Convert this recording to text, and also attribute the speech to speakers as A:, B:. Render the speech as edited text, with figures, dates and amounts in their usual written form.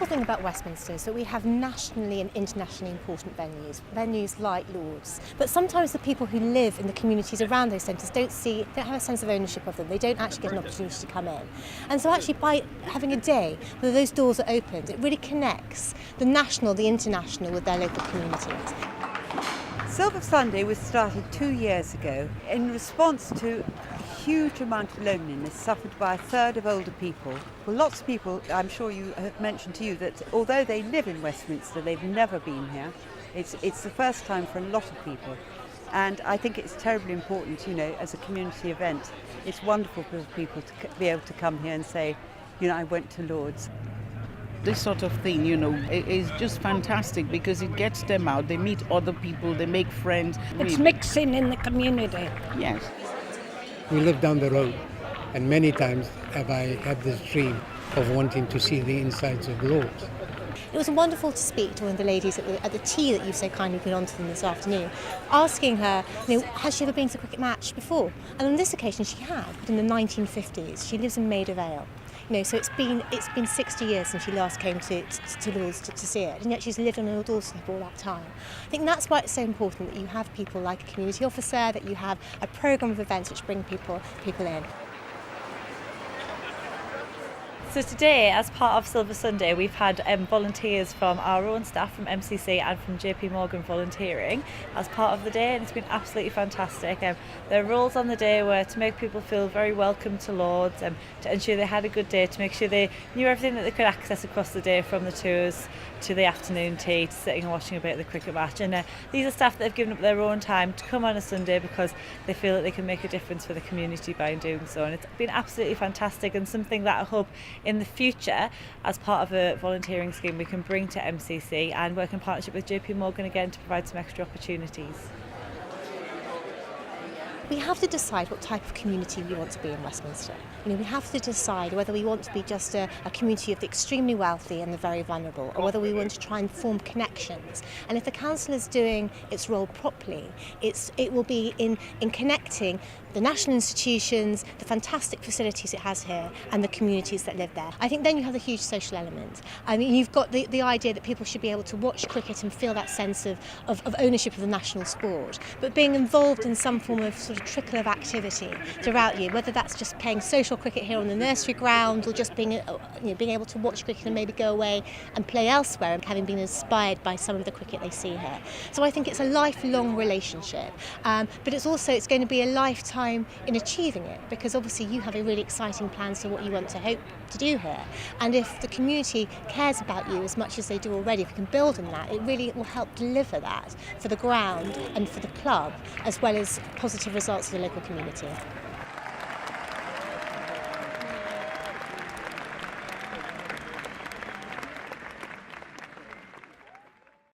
A: wonderful thing about Westminster is that we have nationally and internationally important venues like Lord's. But sometimes the people who live in the communities around those centres don't have a sense of ownership of them. They don't actually get an opportunity to come in. And so actually by having a day where those doors are opened, it really connects the national, the international with their local communities.
B: Silver Sunday was started 2 years ago in response to a huge amount of loneliness suffered by a third of older people. Well, lots of people, I'm sure you have mentioned to you, that although they live in Westminster, they've never been here. It's the first time for a lot of people. And I think it's terribly important, as a community event. It's wonderful for people to be able to come here and say, I went to Lord's.
C: This sort of thing, is just fantastic because it gets them out. They meet other people, they make friends.
D: It's mixing in the community.
C: Yes.
E: We live down the road, and many times have I had this dream of wanting to see the insides of Lord's.
A: It was wonderful to speak to one of the ladies at the tea that you've so kindly put on to them this afternoon, asking her, has she ever been to a cricket match before? And on this occasion she had, but in the 1950s. She lives in Maid of Ale. So it's been 60 years since she last came to Lord's to see it, and yet she's lived on an doorstep all that time. I think that's why it's so important that you have people like a community officer, that you have a programme of events which bring people in.
F: So today, as part of Silver Sunday, we've had volunteers from our own staff, from MCC and from JP Morgan volunteering as part of the day, and it's been absolutely fantastic. Their roles on the day were to make people feel very welcome to Lord's, to ensure they had a good day, to make sure they knew everything that they could access across the day, from the tours to the afternoon tea to sitting and watching a bit of the cricket match. And these are staff that have given up their own time to come on a Sunday because they feel that they can make a difference for the community by doing so. And it's been absolutely fantastic, and something that I hope in the future, as part of a volunteering scheme, we can bring to MCC and work in partnership with JP Morgan again to provide some extra opportunities.
A: We have to decide what type of community we want to be in Westminster. We have to decide whether we want to be just a community of the extremely wealthy and the very vulnerable, or whether we want to try and form connections. And if the council is doing its role properly, it will be in connecting the national institutions, the fantastic facilities it has here, and the communities that live there. I think then you have a huge social element. You've got the idea that people should be able to watch cricket and feel that sense of ownership of the national sport, but being involved in some form of sort of trickle of activity throughout you, whether that's just playing social cricket here on the nursery ground, or just being able to watch cricket and maybe go away and play elsewhere, having been inspired by some of the cricket they see here. So I think it's a lifelong relationship, but it's going to be a lifetime in achieving it, because obviously you have a really exciting plan for what you want to hope to do here, and if the community cares about you as much as they do already, if we can build on that, it really will help deliver that for the ground and for the club, as well as positive results for the local community.